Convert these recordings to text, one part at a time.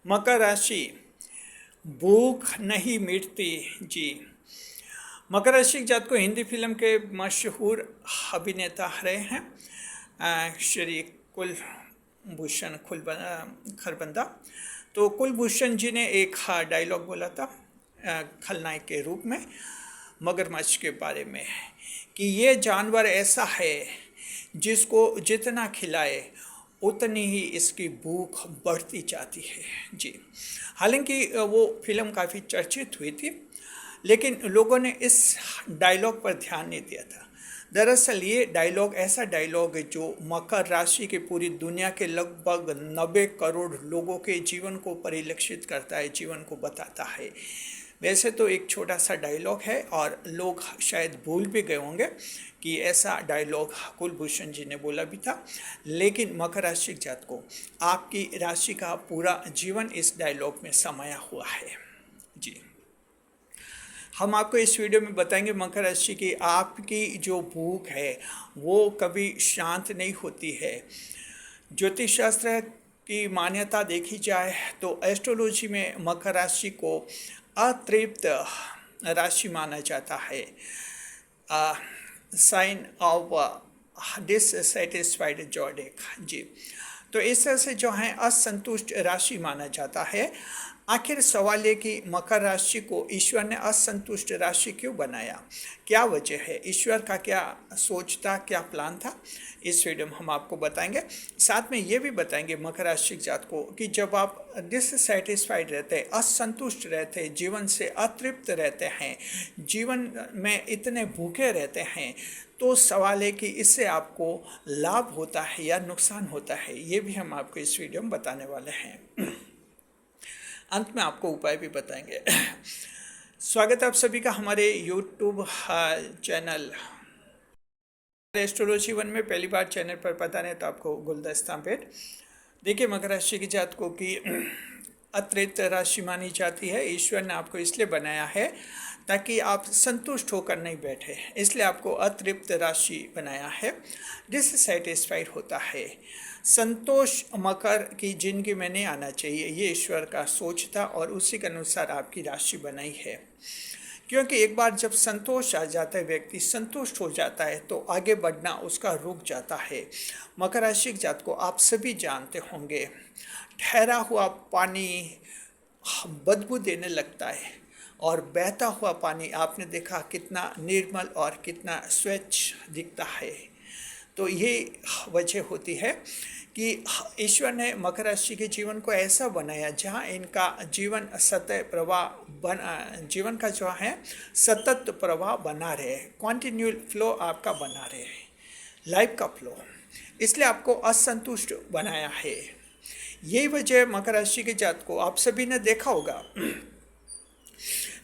मकर राशि, भूख नहीं मिटती जी। मकर राशि के जात को हिंदी फिल्म के मशहूर अभिनेता रहे हैं श्री कुलभूषण खरबंदा। तो कुलभूषण जी ने एक डायलॉग बोला था खलनायक के रूप में मगरमच्छ के बारे में कि ये जानवर ऐसा है जिसको जितना खिलाए उतनी ही इसकी भूख बढ़ती जाती है जी। हालांकि वो फिल्म काफ़ी चर्चित हुई थी, लेकिन लोगों ने इस डायलॉग पर ध्यान नहीं दिया था। दरअसल ये डायलॉग ऐसा डायलॉग है जो मकर राशि के पूरी दुनिया के लगभग 90 करोड़ लोगों के जीवन को परिलक्षित करता है, जीवन को बताता है। वैसे तो एक छोटा सा डायलॉग है और लोग शायद भूल भी गए होंगे कि ऐसा डायलॉग कुलभूषण जी ने बोला भी था, लेकिन मकर राशि जात को आपकी राशि का पूरा जीवन इस डायलॉग में समाया हुआ है जी। हम आपको इस वीडियो में बताएंगे मकर राशि की आपकी जो भूख है वो कभी शांत नहीं होती है। ज्योतिष शास्त्र की मान्यता देखी जाए तो एस्ट्रोलॉजी में मकर राशि को अतृप्त राशि माना जाता है, साइन ऑफ डिससैटिस्फाइड ज़ोडिएक जी। तो इस तरह से जो है असंतुष्ट राशि माना जाता है। आखिर सवाल ये कि मकर राशि को ईश्वर ने असंतुष्ट राशि क्यों बनाया, क्या वजह है, ईश्वर का क्या सोच था, क्या प्लान था, इस वीडियो में हम आपको बताएंगे। साथ में ये भी बताएंगे मकर राशि जात को कि जब आप डिससैटिस्फाइड रहते हैं, असंतुष्ट रहते हैं, जीवन से अतृप्त रहते हैं, जीवन में इतने भूखे रहते हैं, तो सवाल है कि इससे आपको लाभ होता है या नुकसान होता है। ये भी हम आपको इस वीडियो में बताने वाले हैं। अंत में आपको उपाय भी बताएंगे। स्वागत है आप सभी का हमारे YouTube चैनल एस्ट्रोलॉजी वन में। पहली बार चैनल पर पता नहीं तो आपको गुलदस्ता भेंट। देखिए मकर राशि की जात को कि अतृप्त राशि मानी जाती है। ईश्वर ने आपको इसलिए बनाया है ताकि आप संतुष्ट होकर नहीं बैठे, इसलिए आपको अतृप्त राशि बनाया है। डिससैटिस्फाइड होता है, संतोष मकर की जिंदगी में नहीं आना चाहिए, ये ईश्वर का सोच था और उसी के अनुसार आपकी राशि बनाई है। क्योंकि एक बार जब संतोष आ जाता है, व्यक्ति संतुष्ट हो जाता है, तो आगे बढ़ना उसका रुक जाता है। मकर राशि जात को आप सभी जानते होंगे, ठहरा हुआ पानी बदबू देने लगता है और बहता हुआ पानी आपने देखा कितना निर्मल और कितना स्वच्छ दिखता है। तो ये वजह होती है कि ईश्वर ने मकर राशि के जीवन को ऐसा बनाया जहाँ इनका जीवन सतत प्रवाह जीवन का जो है सतत प्रवाह बना रहे, कॉन्टिन्यूअल फ्लो आपका बना रहे, लाइफ का फ्लो, इसलिए आपको असंतुष्ट बनाया है। यही वजह मकर राशि के जात को आप सभी ने देखा होगा,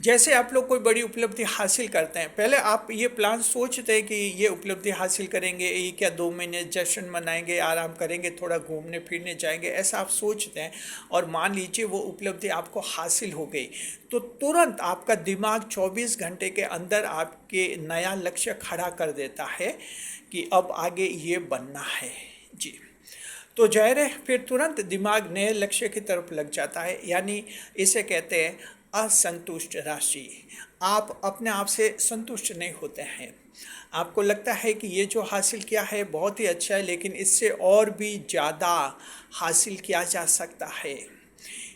जैसे आप लोग कोई बड़ी उपलब्धि हासिल करते हैं, पहले आप ये प्लान सोचते हैं कि ये उपलब्धि हासिल करेंगे, ये क्या 2 महीने जश्न मनाएंगे, आराम करेंगे, थोड़ा घूमने फिरने जाएंगे, ऐसा आप सोचते हैं। और मान लीजिए वो उपलब्धि आपको हासिल हो गई, तो तुरंत आपका दिमाग 24 घंटे के अंदर आपके नया लक्ष्य खड़ा कर देता है कि अब आगे ये बनना है जी। तो जाहिर है फिर तुरंत दिमाग नए लक्ष्य की तरफ लग जाता है, यानी इसे कहते हैं असंतुष्ट राशि। आप अपने आप से संतुष्ट नहीं होते हैं, आपको लगता है कि ये जो हासिल किया है बहुत ही अच्छा है, लेकिन इससे और भी ज़्यादा हासिल किया जा सकता है।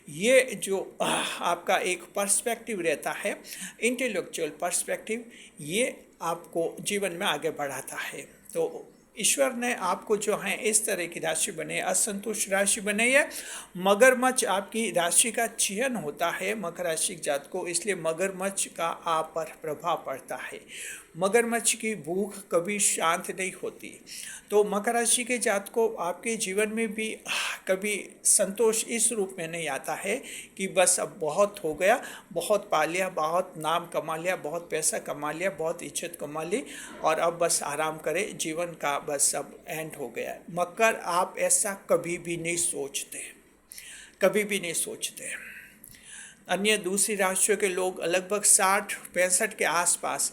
ये जो आपका एक पर्सपेक्टिव रहता है, इंटेलेक्चुअल पर्सपेक्टिव, ये आपको जीवन में आगे बढ़ाता है। तो ईश्वर ने आपको जो है इस तरह की राशि बनाई, असंतुष्ट राशि बनाई है। मगरमच्छ आपकी राशि का चिन्ह होता है मकर राशि जात को, इसलिए मगरमच्छ का आप पर प्रभाव पड़ता है। मगरमच्छ की भूख कभी शांत नहीं होती। तो मकर राशि के जात को आपके जीवन में भी कभी संतोष इस रूप में नहीं आता है कि बस अब बहुत हो गया, बहुत पा लिया, बहुत नाम कमा लिया, बहुत पैसा कमा लिया, बहुत इज्जत कमा ली और अब बस आराम करें, जीवन का बस अब एंड हो गया। मकर आप ऐसा कभी भी नहीं सोचते, कभी भी नहीं सोचते। अन्य दूसरी राशियों के लोग लगभग 60-65 के आसपास,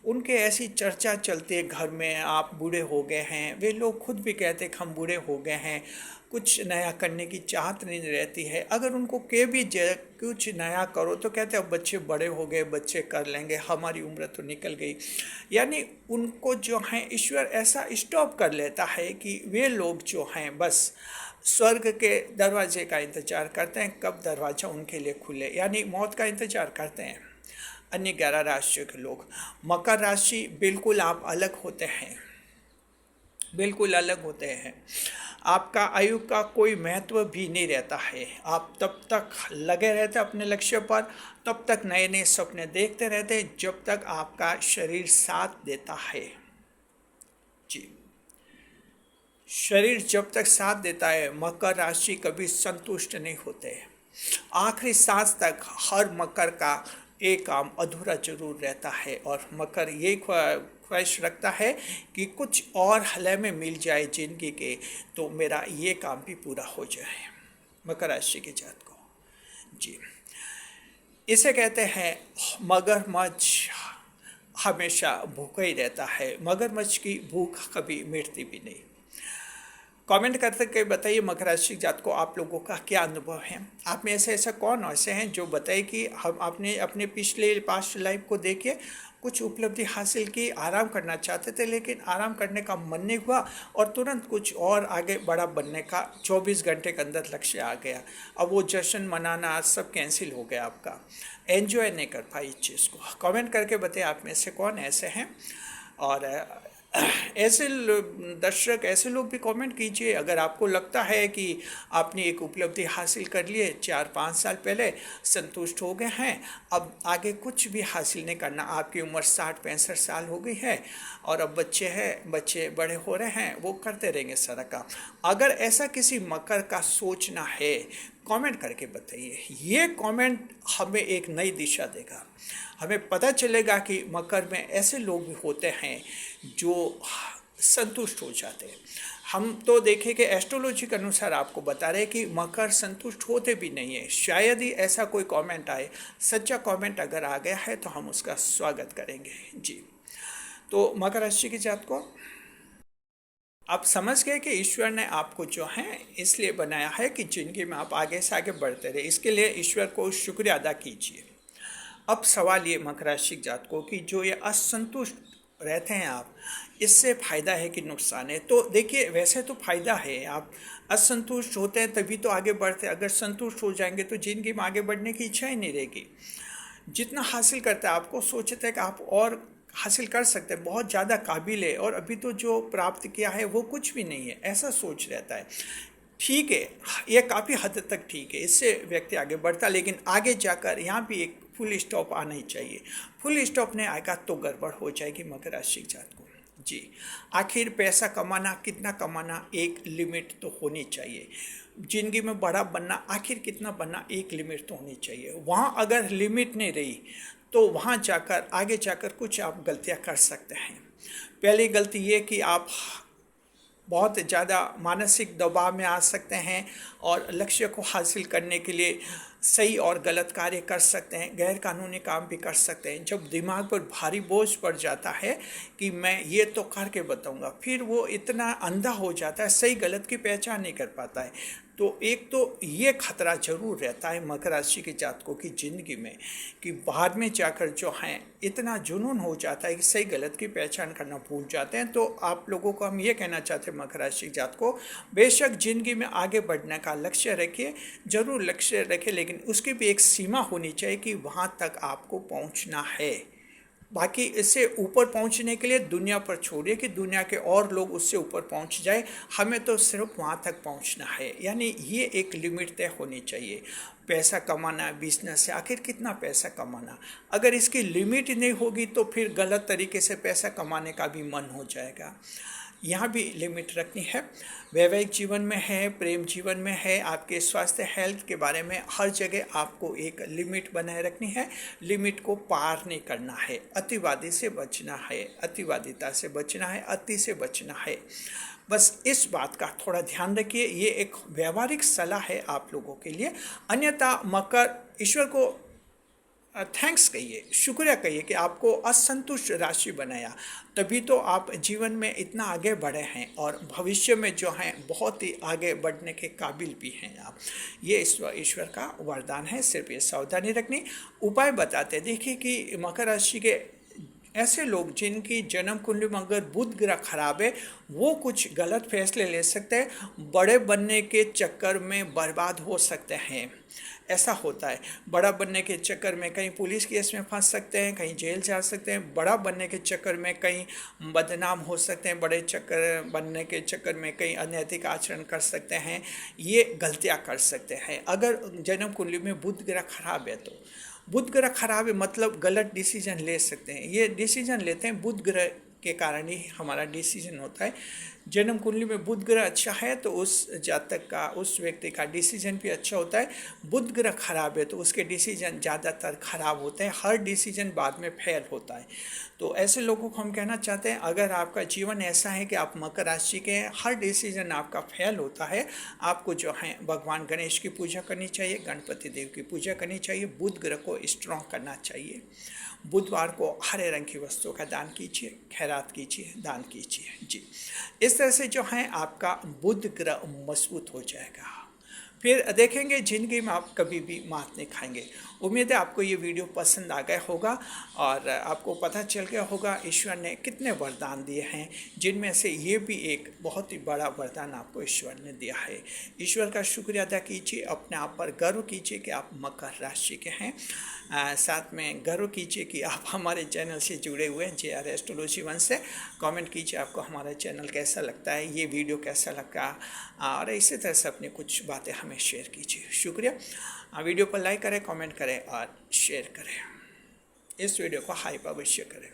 उनके ऐसी चर्चा चलती है घर में, आप बूढ़े हो गए हैं। वे लोग खुद भी कहते हैं कि हम बूढ़े हो गए हैं, कुछ नया करने की चाहत नहीं रहती है। अगर उनको के भी कुछ नया करो तो कहते हैं अब बच्चे बड़े हो गए, बच्चे कर लेंगे, हमारी उम्र तो निकल गई। यानी उनको जो है ईश्वर ऐसा स्टॉप कर लेता है कि वे लोग जो हैं बस स्वर्ग के दरवाजे का इंतजार करते हैं, कब दरवाज़ा उनके लिए खुले, यानी मौत का इंतजार करते हैं। अन्य 11 राशियों के लोग, मकर राशि बिल्कुल आप अलग होते हैं, बिल्कुल अलग होते हैं। आपका आयु का कोई महत्व भी नहीं रहता है। आप तब तक लगे रहते अपने लक्ष्य पर, तब तक नए नए सपने देखते रहते हैं जब तक आपका शरीर साथ देता है। जी, शरीर जब तक साथ देता है मकर राशि कभी संतुष्ट नहीं होते। आखिरी सांस तक हर मकर का एक काम अधूरा जरूर रहता है और मकर ये ख्वाहिश रखता है कि कुछ और हले में मिल जाए जिंदगी के, तो मेरा ये काम भी पूरा हो जाए। मकर राशि के जात को जी, इसे कहते हैं मगरमच्छ हमेशा भूखा ही रहता है। मगरमच्छ की भूख कभी मिटती भी नहीं। कमेंट करके बताइए मकर राशि जात को आप लोगों का क्या अनुभव है। आप में ऐसा कौन ऐसे हैं जो बताए कि हम आपने अपने पिछले पास्ट लाइफ को देखिए, कुछ उपलब्धि हासिल की, आराम करना चाहते थे लेकिन आराम करने का मन नहीं हुआ और तुरंत कुछ और आगे बड़ा बनने का 24 घंटे के अंदर लक्ष्य आ गया। अब वो जश्न मनाना सब कैंसिल हो गया, आपका एंजॉय नहीं कर पाई इस चीज़ को। कमेंट करके बताइए आप में से कौन ऐसे हैं। और ऐसे दर्शक, ऐसे लोग भी कमेंट कीजिए अगर आपको लगता है कि आपने एक उपलब्धि हासिल कर लिए 4-5 साल पहले, संतुष्ट हो गए हैं, अब आगे कुछ भी हासिल नहीं करना। आपकी उम्र 60-65 साल हो गई है और अब बच्चे हैं, बच्चे बड़े हो रहे हैं, वो करते रहेंगे सारा काम। अगर ऐसा किसी मकर का सोचना है कमेंट करके बताइए। ये कमेंट हमें एक नई दिशा देगा, हमें पता चलेगा कि मकर में ऐसे लोग भी होते हैं जो संतुष्ट हो जाते हैं। हम तो देखें कि एस्ट्रोलॉजी के अनुसार आपको बता रहे हैं कि मकर संतुष्ट होते भी नहीं है। शायद ही ऐसा कोई कमेंट आए, सच्चा कमेंट अगर आ गया है तो हम उसका स्वागत करेंगे। जी, तो मकर राशि की जात को आप समझ गए कि ईश्वर ने आपको जो है इसलिए बनाया है कि जिंदगी में आप आगे से आगे बढ़ते रहे। इसके लिए ईश्वर को शुक्रिया अदा कीजिए। अब सवाल ये मकर राशि जात को कि जो ये असंतुष्ट रहते हैं आप, इससे फ़ायदा है कि नुकसान है। तो देखिए, वैसे तो फ़ायदा है, आप असंतुष्ट होते हैं तभी तो आगे बढ़ते हैं। अगर संतुष्ट हो जाएंगे तो ज़िंदगी में आगे बढ़ने की इच्छा ही नहीं रहेगी। जितना हासिल करता है आपको सोचते हैं कि आप और हासिल कर सकते हैं, बहुत ज़्यादा काबिल है और अभी तो जो प्राप्त किया है वो कुछ भी नहीं है, ऐसा सोच रहता है। ठीक है, ये काफ़ी हद तक ठीक है, इससे व्यक्ति आगे बढ़ता है, लेकिन आगे जाकर यहाँ भी एक फुल स्टॉप आना ही चाहिए। फुल स्टॉप नहीं आएगा तो गड़बड़ हो जाएगी मकर राशि जात को। जी, आखिर पैसा कमाना, कितना कमाना, एक लिमिट तो होनी चाहिए। जिंदगी में बड़ा बनना, आखिर कितना बनना, एक लिमिट तो होनी चाहिए। वहाँ अगर लिमिट नहीं रही तो वहाँ जाकर आगे जाकर कुछ आप गलतियाँ कर सकते हैं। पहली गलती ये कि आप बहुत ज़्यादा मानसिक दबाव में आ सकते हैं और लक्ष्य को हासिल करने के लिए सही और गलत कार्य कर सकते हैं, गैर कानूनी काम भी कर सकते हैं। जब दिमाग पर भारी बोझ पड़ जाता है कि मैं ये तो करके बताऊंगा, फिर वो इतना अंधा हो जाता है, सही गलत की पहचान नहीं कर पाता है। तो एक तो ये खतरा जरूर रहता है मकर राशि के जातकों की ज़िंदगी में कि बाद में जाकर जो हैं इतना जुनून हो जाता है कि सही गलत की पहचान करना भूल जाते हैं। तो आप लोगों को हम ये कहना चाहते हैं मकर राशि के जातकों, बेशक ज़िंदगी में आगे बढ़ने का लक्ष्य रखिए, ज़रूर लक्ष्य रखिए, लेकिन उसकी भी एक सीमा होनी चाहिए कि वहाँ तक आपको पहुँचना है। बाकी इससे ऊपर पहुंचने के लिए दुनिया पर छोड़िए कि दुनिया के और लोग उससे ऊपर पहुंच जाए, हमें तो सिर्फ वहां तक पहुंचना है। यानी ये एक लिमिट तय होनी चाहिए। पैसा कमाना, बिजनेस से आखिर कितना पैसा कमाना, अगर इसकी लिमिट नहीं होगी तो फिर गलत तरीके से पैसा कमाने का भी मन हो जाएगा। यहाँ भी लिमिट रखनी है। वैवाहिक जीवन में है, प्रेम जीवन में है, आपके स्वास्थ्य हेल्थ के बारे में हर जगह आपको एक लिमिट बनाए रखनी है। लिमिट को पार नहीं करना है, अतिवादी से बचना है, अतिवादिता से बचना है, अति से बचना है। बस इस बात का थोड़ा ध्यान रखिए। ये एक व्यवहारिक सलाह है आप लोगों के लिए। अन्यथा मकर ईश्वर को थैंक्स कहिए, शुक्रिया कहिए कि आपको असंतुष्ट राशि बनाया, तभी तो आप जीवन में इतना आगे बढ़े हैं और भविष्य में जो हैं बहुत ही आगे बढ़ने के काबिल भी हैं आप। ये ईश्वर का वरदान है, सिर्फ ये सावधानी रखनी। उपाय बताते देखिए कि मकर राशि के ऐसे लोग जिनकी जन्म कुंडली में अगर बुध ग्रह खराब है, वो कुछ गलत फैसले ले सकते हैं, बड़े बनने के चक्कर में बर्बाद हो सकते हैं। ऐसा होता है, बड़ा बनने के चक्कर में कहीं पुलिस केस में फंस सकते हैं, कहीं जेल जा सकते हैं, बड़ा बनने के चक्कर में कहीं बदनाम हो सकते हैं, बड़े चक्कर बनने के चक्कर में कहीं अनैतिक आचरण कर सकते हैं, ये गलतियां कर सकते हैं। अगर जन्म कुंडली में बुध ग्रह खराब है तो बुध ग्रह खराब है मतलब गलत डिसीजन ले सकते हैं। ये डिसीजन लेते हैं बुध ग्रह के कारण ही हमारा डिसीजन होता है। जन्म कुंडली में बुध ग्रह अच्छा है तो उस जातक का, उस व्यक्ति का डिसीजन भी अच्छा होता है। बुध ग्रह खराब है तो उसके डिसीजन ज़्यादातर खराब होते हैं, हर डिसीजन बाद में फेल होता है। तो ऐसे लोगों को हम कहना चाहते हैं, अगर आपका जीवन ऐसा है कि आप मकर राशि के हैं, हर डिसीजन आपका फेल होता है, आपको जो है भगवान गणेश की पूजा करनी चाहिए, गणपति देव की पूजा करनी चाहिए, बुध ग्रह को स्ट्रॉन्ग करना चाहिए। बुधवार को हरे रंग की वस्तुओं का दान कीजिए, खैरात कीजिए, दान कीजिए जी। इस तरह से जो है आपका बुध ग्रह मजबूत हो जाएगा। फिर देखेंगे जिंदगी में आप कभी भी मात नहीं खाएंगे। उम्मीद है आपको ये वीडियो पसंद आ गया होगा और आपको पता चल गया होगा ईश्वर ने कितने वरदान दिए हैं, जिनमें से ये भी एक बहुत ही बड़ा वरदान आपको ईश्वर ने दिया है। ईश्वर का शुक्रिया अदा कीजिए, अपने आप पर गर्व कीजिए कि आप मकर राशि के हैं। साथ में गर्व कीजिए कि आप हमारे चैनल से जुड़े हुए हैं, JR एस्ट्रोलॉजी 1 से। कमेंट कीजिए आपको हमारा चैनल कैसा लगता है, ये वीडियो कैसा लगा, और इसी तरह से अपनी कुछ बातें हमें शेयर कीजिए। शुक्रिया। वीडियो को लाइक करें, कमेंट करें और शेयर करें। इस वीडियो को हाइप अवश्य करें।